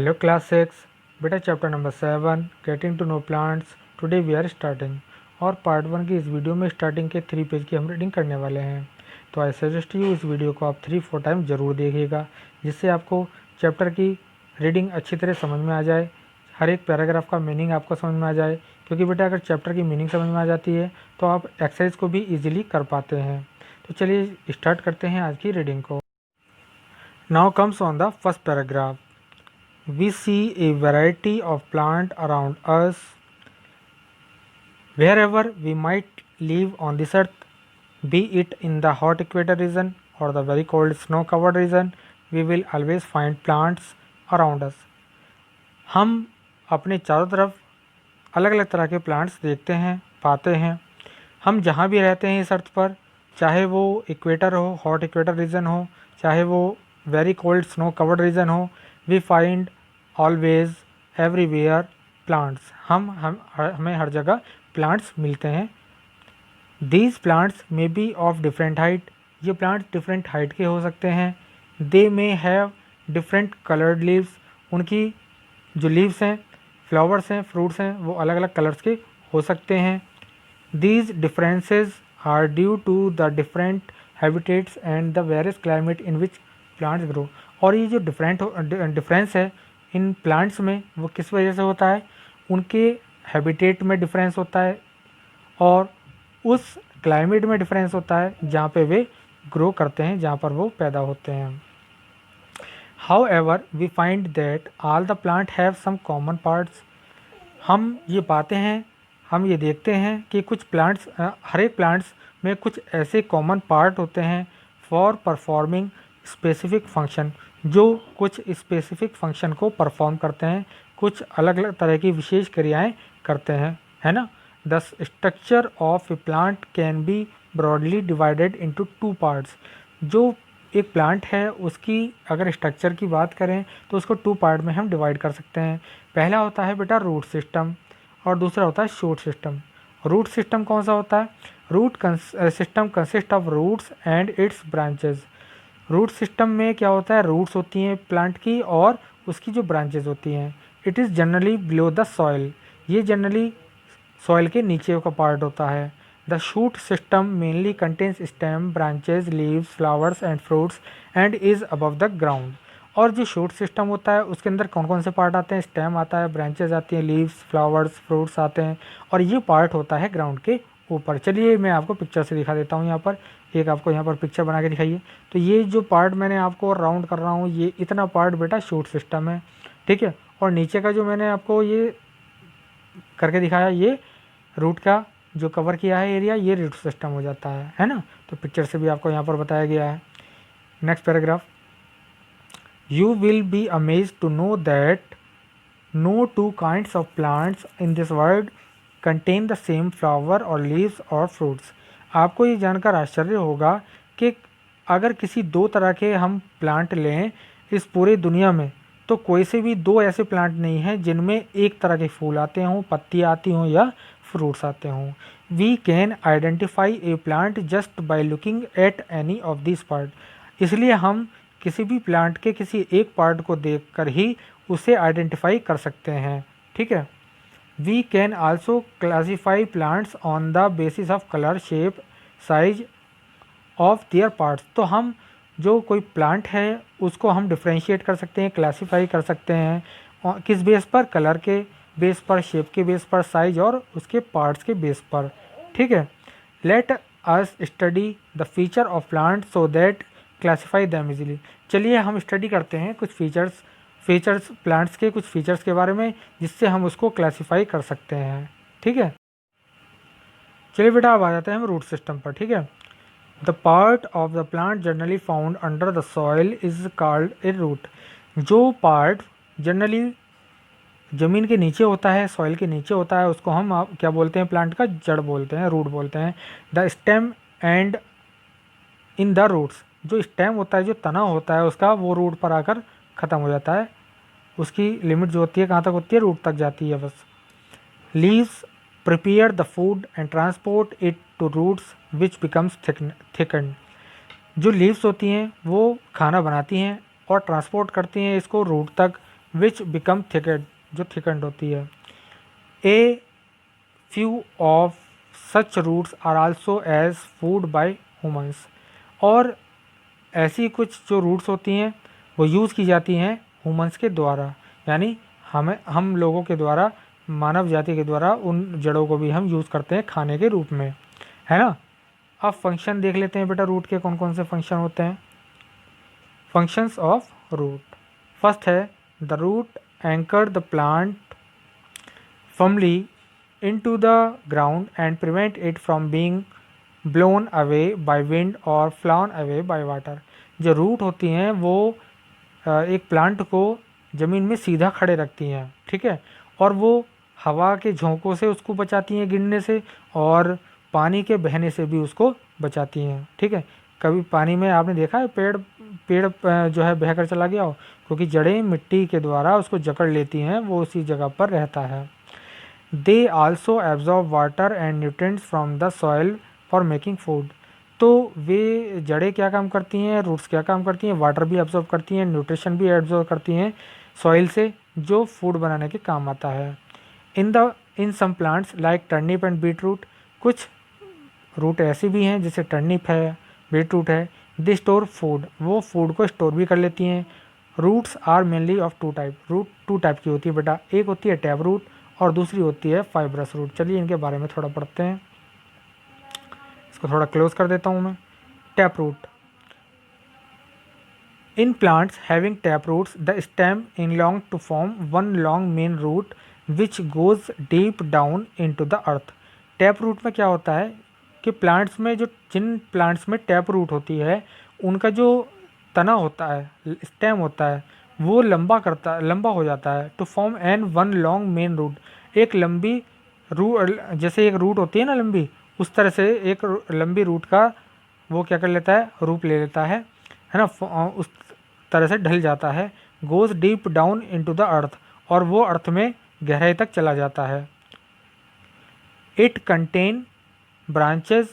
Hello class 6, बेटा chapter number 7 getting to know plants. Today we are starting our part 1 की इस video में starting के 3 page की हम रीडिंग करने वाले हैं। तो आई सजेस्ट यू इस वीडियो को आप 3-4 टाइम ज़रूर देखिएगा, जिससे आपको चैप्टर की रीडिंग अच्छी तरह समझ में आ जाए, हर एक पैराग्राफ का मीनिंग आपको समझ में आ जाए। क्योंकि बेटा अगर चैप्टर की मीनिंग समझ में आ जाती है तो आप एक्सरसाइज को भी ईजिली कर पाते हैं। तो चलिए स्टार्ट करते हैं आज की रीडिंग को। Now comes on the first paragraph. We see a variety of plants around us. Wherever we might live on this earth, be it in the hot equator region or the very cold snow-covered region, we will always find plants around us. हम अपने चारों तरफ अलग अलग तरह के plants देखते हैं, पाते हैं। हम जहाँ भी रहते हैं इस अर्थ पर, चाहे वो इक्वेटर हो, हॉट इक्वेटर रीजन हो, चाहे वो very cold snow covered region हो, we find always everywhere plants. हमें हर जगह प्लांट्स मिलते हैं। These plants may be of different height. ये प्लांट्स डिफरेंट हाइट के हो सकते हैं। They may have different coloured leaves. उनकी जो लीव्स हैं, फ्लावर्स हैं, फ्रूट्स हैं, वो अलग अलग कलर्स के हो सकते हैं। These differences are due to the different habitats and the various climate in which plants grow। और ये जो डिफरेंस है इन प्लांट्स में, वो किस वजह से होता है? उनके हैबिटेट में डिफरेंस होता है और उस क्लाइमेट में डिफरेंस होता है जहाँ पे वे ग्रो करते हैं, जहाँ पर वो पैदा होते हैं। However, we find that all the plant have some common parts। हम ये पाते हैं, हम ये देखते हैं कि कुछ प्लांट्स, हर एक प्लांट्स में कुछ ऐसे कॉमन पार्ट होते हैं फॉर परफॉर्मिंग स्पेसिफिक फंक्शन, जो कुछ स्पेसिफिक फंक्शन को परफॉर्म करते हैं, कुछ अलग अलग तरह की विशेष क्रियाएं करते हैं, है ना। The structure of a plant can be broadly divided into 2 parts. जो एक प्लांट है उसकी अगर स्ट्रक्चर की बात करें तो उसको 2 पार्ट में हम डिवाइड कर सकते हैं। पहला होता है बेटा रूट सिस्टम और दूसरा होता है शूट सिस्टम। रूट सिस्टम कौन सा होता है? Root system consist of roots and its branches. Root system में क्या होता है? रूट्स होती हैं प्लांट की और उसकी जो ब्रांचेस होती हैं। It is generally below the soil. ये जनरली सॉइल के नीचे का पार्ट होता है। The shoot system mainly contains stem, branches, leaves, flowers and fruits and is above the ground. और जो शूट सिस्टम होता है उसके अंदर कौन कौन से पार्ट आते हैं? स्टेम आता है, ब्रांचेज आती हैं, लीव्स, फ्लावर्स, फ्रूट्स आते हैं और ये पार्ट होता है ग्राउंड के ऊपर। चलिए मैं आपको पिक्चर से दिखा देता हूँ। यहाँ पर एक आपको यहाँ पर पिक्चर बना के दिखाइए। तो ये जो पार्ट मैंने आपको राउंड कर रहा हूँ, ये इतना पार्ट बेटा शूट सिस्टम है, ठीक है। और नीचे का जो मैंने आपको ये करके दिखाया, ये रूट का जो कवर किया है एरिया, ये रूट सिस्टम हो जाता है ना। तो पिक्चर से भी आपको यहाँ पर बताया गया है। Next paragraph. You will be amazed to know that no two kinds of plants in this world contain the same flower or leaves or fruits। आपको ये जानकर आश्चर्य होगा कि अगर किसी 2 तरह के हम प्लांट लें इस पूरी दुनिया में, तो कोई से भी 2 ऐसे प्लांट नहीं हैं जिनमें एक तरह के फूल आते हों, पत्तियाँ आती हों या फ्रूट्स आते हों। We can identify a plant just by looking at any of this part. इसलिए हम किसी भी प्लांट के किसी एक पार्ट को देखकर ही उसे आइडेंटिफाई कर सकते हैं, ठीक है। We can also classify plants on the basis of colour, shape, size of their parts. तो हम जो कोई प्लांट है उसको हम डिफ्रेंशिएट कर सकते हैं, क्लासीफाई कर सकते हैं और किस बेस पर? कलर के बेस पर, शेप के बेस पर, साइज और उसके पार्ट्स के बेस पर, ठीक है। Let us study the feature of plant so that classify them easily. चलिए हम स्टडी करते हैं कुछ फीचर्स प्लांट्स के, कुछ फीचर्स के बारे में, जिससे हम उसको क्लासीफाई कर सकते हैं, ठीक है। चलिए बेटा अब आ जाते हैं हम रूट सिस्टम पर, ठीक है। The part of the plant generally found under the soil is called a root. जो पार्ट जनरली ज़मीन के नीचे होता है, सॉइल के नीचे होता है, उसको हम क्या बोलते हैं? प्लांट का जड़ बोलते हैं, रूट बोलते हैं। The stem and in the roots. जो स्टेम होता है, जो तना होता है उसका, वो रूट पर आकर ख़त्म हो जाता है। उसकी लिमिट जो होती है कहाँ तक होती है? रूट तक जाती है बस। Leaves prepare the food and transport it to roots which becomes thicken. जो लीव्स होती हैं वो खाना बनाती हैं और ट्रांसपोर्ट करती हैं इसको रूट तक, विच बिकम थिकेंड, जो थिकेंड होती है। A few of such roots are also as food by humans, और ऐसी कुछ जो रूट्स होती हैं वो यूज़ की जाती हैं ह्यूमंस के द्वारा, यानी हम लोगों के द्वारा, मानव जाति के द्वारा उन जड़ों को भी हम यूज़ करते हैं खाने के रूप में, है ना। अब फंक्शन देख लेते हैं बेटा, रूट के कौन कौन से फंक्शन होते हैं। फंक्शंस ऑफ रूट, फर्स्ट है the root anchor the plant firmly into the ground and prevent it from being blown away by wind or flown away by water। जो रूट होती हैं वो एक प्लांट को ज़मीन में सीधा खड़े रखती हैं, ठीक है, और वो हवा के झोंकों से उसको बचाती हैं गिरने से, और पानी के बहने से भी उसको बचाती हैं, ठीक है। कभी पानी में आपने देखा है पेड़ पेड़ जो है बहकर चला गया हो, क्योंकि जड़ें मिट्टी के द्वारा उसको जकड़ लेती हैं, वो उसी जगह पर रहता है। They also absorb water and nutrients from the soil for making food. तो वे जड़ें क्या काम करती हैं, रूट्स क्या काम करती हैं, वाटर भी एब्जॉर्ब करती हैं, न्यूट्रिशन भी एब्जॉर्ब करती हैं सॉइल से, जो फूड बनाने के काम आता है। In some plants like turnip and beet root, कुछ रूट ऐसी भी हैं जैसे टर्निप है, बीट रूट है, दे स्टोर फूड, वो फूड को स्टोर भी कर लेती हैं। Roots are mainly of two type, root two type की होती है बेटा, एक होती है टैप रूट और दूसरी होती है फाइब्रस रूट। चलिए इनके बारे में थोड़ा पढ़ते हैं, इसको थोड़ा क्लोज कर देता हूँ मैं। Tap root, in plants having tap roots the stem इनलॉन्ग to form one long main root which goes deep down into the earth. Tap root में क्या होता है कि प्लांट्स में जिन प्लांट्स में टैप रूट होती है उनका जो तना होता है, स्टेम होता है, वो लंबा हो जाता है, to form an one long main root, एक लंबी रूट, जैसे एक रूट होती है ना लंबी, उस तरह से एक लंबी रूट का वो क्या कर लेता है, रूप ले लेता है ना, उस तरह से ढल जाता है। Goes deep down into the earth, और वो अर्थ में गहराई तक चला जाता है। It contain branches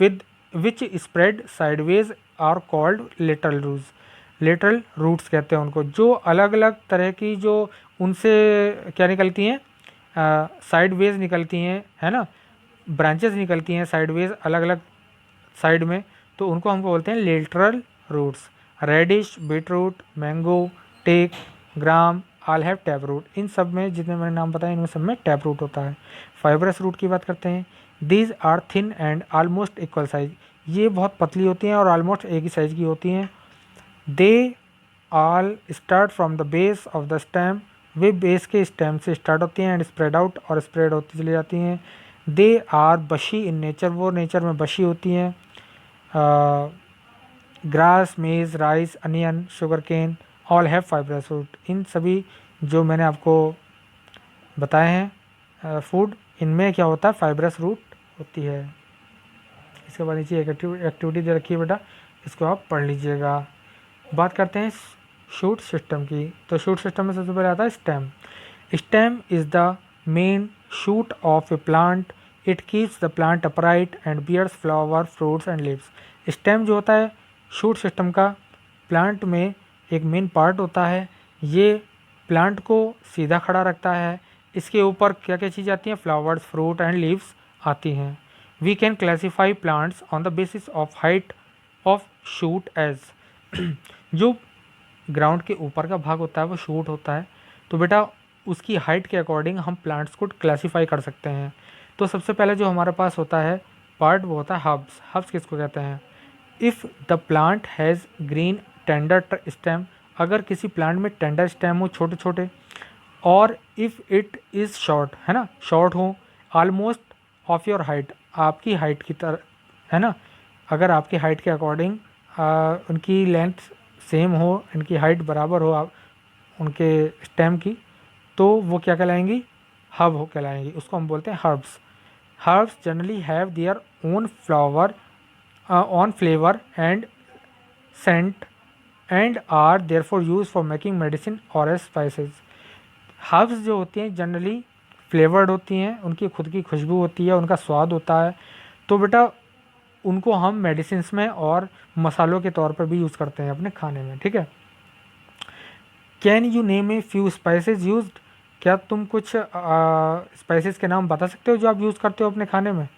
with which spread sideways are called lateral roots. Lateral roots कहते हैं उनको, जो अलग अलग तरह की जो उनसे क्या निकलती हैं, साइडवेज निकलती हैं, है ना, ब्रांचेस निकलती हैं साइडवेज अलग अलग साइड में, तो उनको हम बोलते हैं lateral roots. Radish, beetroot, mango, teak, gram all have tap root. इन सब में जितने मैंने नाम बताए इनमें सब में टैप रूट होता है। फाइब्रस रूट की बात करते हैं। These are thin and almost equal size, ये बहुत पतली होती हैं और ऑलमोस्ट एक ही साइज की होती हैं। They all start from the base of the stem, way base के स्टेम से स्टार्ट होती हैं एंड स्प्रेड आउट, और स्प्रेड होती चली जाती हैं। दे आर बशी इन नेचर, वो नेचर में बशी होती हैं। Grass, maize, rice, onion, sugar cane all have fibrous root. इन सभी जो मैंने आपको बताए हैं फूड, इनमें क्या होता है, फाइब्रस रूट होती है। इसके बाद नीचे एक एक्टिविटी दे रखी है बेटा, इसको आप पढ़ लीजिएगा। बात करते हैं शूट सिस्टम की। तो शूट सिस्टम में सबसे पहले आता है stem. Stem is the main shoot of a plant, it keeps the plant upright and bears flower, fruits and leaves. Stem जो होता है शूट सिस्टम का, प्लांट में एक मेन पार्ट होता है, ये प्लांट को सीधा खड़ा रखता है। इसके ऊपर क्या क्या चीज़ आती हैं, फ्लावर्स, फ्रूट एंड लीव्स आती हैं। We can classify plants on the basis of height of shoot as, जो ग्राउंड के ऊपर का भाग होता है वो शूट होता है, तो बेटा उसकी हाइट के अकॉर्डिंग हम प्लांट्स को क्लासीफाई कर सकते हैं। तो सबसे पहले जो हमारे पास होता है पार्ट वो होता है हब्स। हब्स किसको कहते हैं, if the plant has green tender stem, अगर किसी प्लांट में टेंडर स्टेम हो छोटे छोटे, और इफ़ इट इज़ शॉर्ट, है ना, शॉर्ट हो, ऑलमोस्ट ऑफ योर हाइट, आपकी हाइट की तरह, है ना, अगर आपकी हाइट के अकॉर्डिंग उनकी लेंथ सेम हो, इनकी हाइट बराबर हो आप उनके स्टेम की, तो वो क्या कहलाएंगी, हब हो कहलाएंगी, उसको हम बोलते हैं herbs. Herbs generally have their own flower on flavour and scent and are therefore use for making medicine और स्पाइसेस। हर्ब्स जो होती हैं जनरली फ्लेवर्ड होती हैं, उनकी खुद की खुशबू होती है, उनका स्वाद होता है, तो बेटा उनको हम मेडिसिन्स में और मसालों के तौर पर भी यूज़ करते हैं अपने खाने में, ठीक है। Can you name a few spices used, क्या तुम कुछ स्पाइसेस के नाम बता सकते हो जो आप यूज़ करते हो अपने खाने में,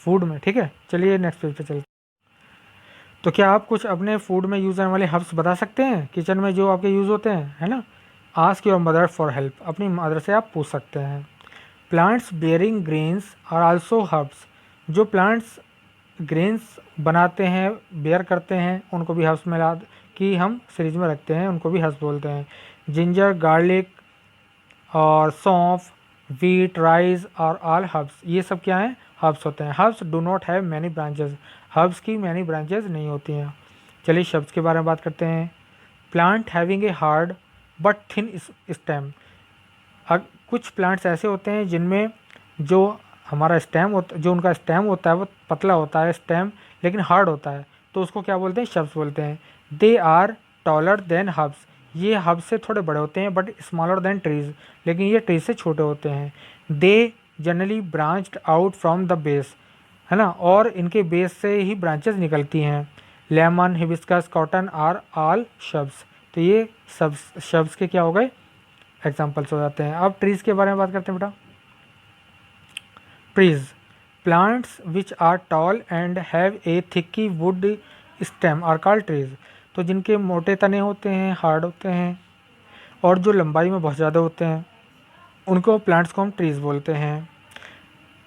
फूड में। ठीक है, चलिए नेक्स्ट पेज पे चलते हैं। तो क्या आप कुछ अपने फूड में यूज़ होने वाले हर्ब्स बता सकते हैं किचन में जो आपके यूज़ होते हैं, है ना। Ask your mother for help, अपनी मदर से आप पूछ सकते हैं। Plants bearing grains are also herbs, जो प्लांट्स ग्रेन्स बनाते हैं, बेयर करते हैं, उनको भी हर्ब्स में ला कि हम सीरीज में रखते हैं, उनको भी हर्ब्स बोलते हैं। जिंजर, गार्लिक और सौंफ, वीट, राइस और ऑल हर्ब्स, ये सब क्या हैं, हर्ब्स होते हैं। Herbs do not have many branches, herbs की मैनी ब्रांचेस नहीं होती हैं। चलिए शब्द के बारे में बात करते हैं। Plant having a hard but thin stem, कुछ प्लांट्स ऐसे होते हैं जिनमें जो हमारा स्टेम होता, जो उनका स्टेम होता है वो पतला होता है स्टेम, लेकिन हार्ड होता है, तो उसको क्या बोलते हैं, शब्द बोलते हैं। They are taller than herbs, ये हब से थोड़े बड़े होते हैं, बट स्मॉलर देन ट्रीज, लेकिन ये ट्रीज से छोटे होते हैं। They generally branched out from the base, है ना, और इनके बेस से ही ब्रांचेस निकलती हैं। Lemon, hibiscus, cotton are all shrubs, तो ये सब शब्स के क्या हो गए, एग्जाम्पल्स हो जाते हैं। अब ट्रीज़ के बारे में बात करते हैं बेटा। Trees, plants which are tall and have a thick wood stem are called trees, तो जिनके मोटे तने होते हैं, हार्ड होते हैं और जो लंबाई में बहुत ज़्यादा होते हैं, उनको प्लांट्स को हम ट्रीज बोलते हैं।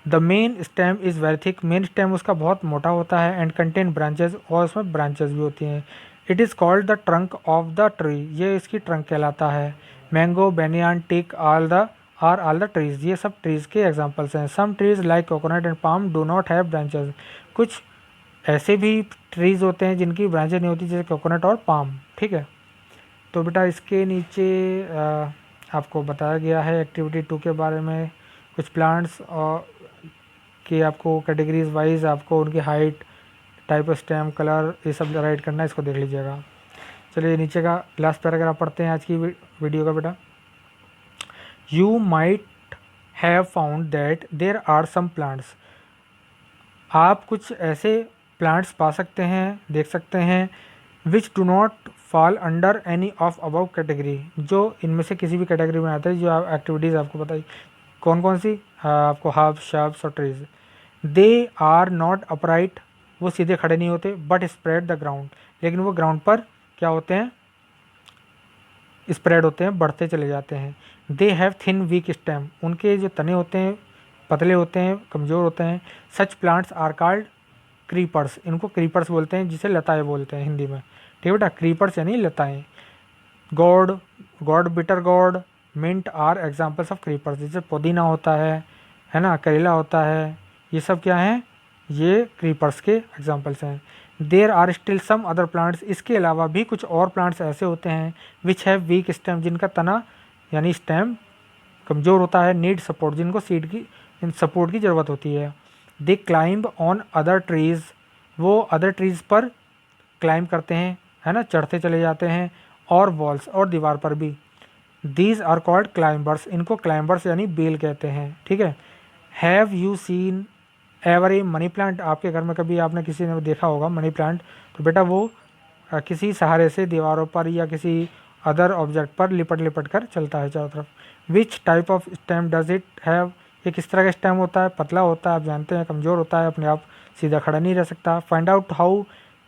The main stem is very thick, main stem उसका बहुत मोटा होता है, एंड कंटेन ब्रांचेस, और उसमें ब्रांचेस भी होती हैं। It is called the trunk of the tree, ये इसकी ट्रंक कहलाता है। Mango, banyan, teak are all the trees, ये सब ट्रीज के एग्जांपल्स हैं। Some trees like coconut and palm do not have branches, कुछ ऐसे भी ट्रीज होते हैं जिनकी ब्रांचेस नहीं होती, जैसे कोकोनट और पाम। ठीक है, तो बेटा इसके नीचे आपको बताया गया है एक्टिविटी 2 के बारे में, कुछ प्लांट्स और कि आपको कैटेगरीज वाइज आपको उनकी height, type of stem, colour, ये सब राइट करना है, इसको देख लीजिएगा। चलिए नीचे का लास्ट पैराग्राफ पढ़ते हैं आज की वीडियो का बेटा। You might have found that there are some plants, आप कुछ ऐसे प्लांट्स पा सकते हैं, देख सकते हैं, which do not fall under any of above category, जो इनमें से किसी भी कैटेगरी में आते हैं, जो एक्टिविटीज़ आपको बताई कौन कौन सी, आपको हर्ब्स, शब्स और trees. They are not upright, वो सीधे खड़े नहीं होते, बट स्प्रेड द ग्राउंड, लेकिन वो ग्राउंड पर क्या होते हैं, स्प्रेड होते हैं, बढ़ते चले जाते हैं। They have thin week stem, उनके जो तने होते हैं पतले होते हैं, कमज़ोर होते हैं। Such plants are called creepers, इनको क्रीपर्स बोलते हैं, जिसे लताएँ बोलते हैं हिंदी में। ठीक है बेटा, क्रीपर्स यानी लताएँ। Gourd, bitter gourd, mint are examples of creepers, जैसे पुदीना होता है ना, करेला होता है, ये सब क्या हैं, ये क्रीपर्स के एग्जाम्पल्स हैं। There are still some other plants, इसके अलावा भी कुछ और प्लांट्स ऐसे होते हैं विच हैव वीक स्टेम, जिनका तना यानी स्टेम कमज़ोर होता है। नीड सपोर्ट, जिनको सीड की सपोर्ट की ज़रूरत होती है। दे क्लाइंब ऑन अदर ट्रीज़, वो अदर ट्रीज़ पर क्लाइंब करते हैं, है ना, चढ़ते चले जाते हैं, और वॉल्स, और दीवार पर भी। दीज आर कॉल्ड क्लाइंबर्स, इनको क्लाइंबर्स यानी बेल कहते हैं। ठीक है। Have you seen ever a money plant, आपके घर में कभी आपने किसी ने देखा होगा मनी प्लांट, तो बेटा वो किसी सहारे से दीवारों पर या किसी अदर ऑब्जेक्ट पर लिपट लिपट कर चलता है चारों तरफ। Which type of stem does it have, ये किस तरह का स्टेम होता है, पतला होता है, आप जानते हैं, कमज़ोर होता है, अपने आप सीधा खड़ा नहीं रह सकता। Find out how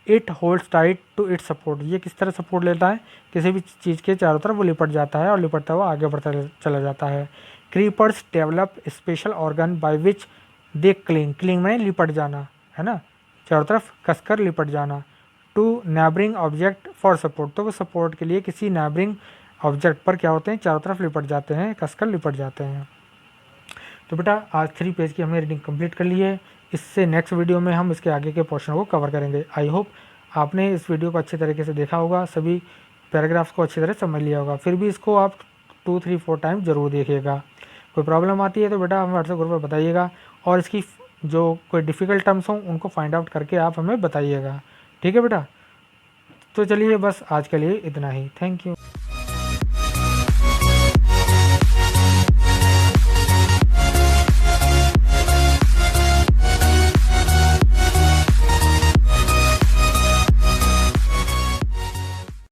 it holds tight to it support, ये किस तरह सपोर्ट लेता है, किसी भी चीज़ के चारों तरफ वो लिपट जाता है, और लिपटता हुआ आगे बढ़ता चला जाता है। Creepers develop special organ by which they cling, cling में लिपट जाना, है ना, चारों तरफ कसकर लिपट जाना। To neighbouring object for support, तो वो सपोर्ट के लिए किसी नेबरिंग ऑब्जेक्ट पर क्या होते हैं, चारों तरफ लिपट जाते हैं, कसकर लिपट जाते हैं। तो बेटा आज 3 पेज की हमने रीडिंग कंप्लीट कर ली है। इससे नेक्स्ट वीडियो में हम इसके आगे के पोर्शन को कवर करेंगे। आई होप आपने इस वीडियो को अच्छे तरीके से देखा होगा, सभी पैराग्राफ्स को अच्छी तरह समझ लिया होगा। फिर भी इसको आप 2, 3, 4 टाइम ज़रूर देखिएगा। कोई प्रॉब्लम आती है तो बेटा हमें व्हाट्सएप ग्रुप पर बताइएगा, और इसकी जो कोई डिफ़िकल्ट टर्म्स हों उनको फाइंड आउट करके आप हमें बताइएगा। ठीक है बेटा, तो चलिए बस आज के लिए इतना ही। Thank you.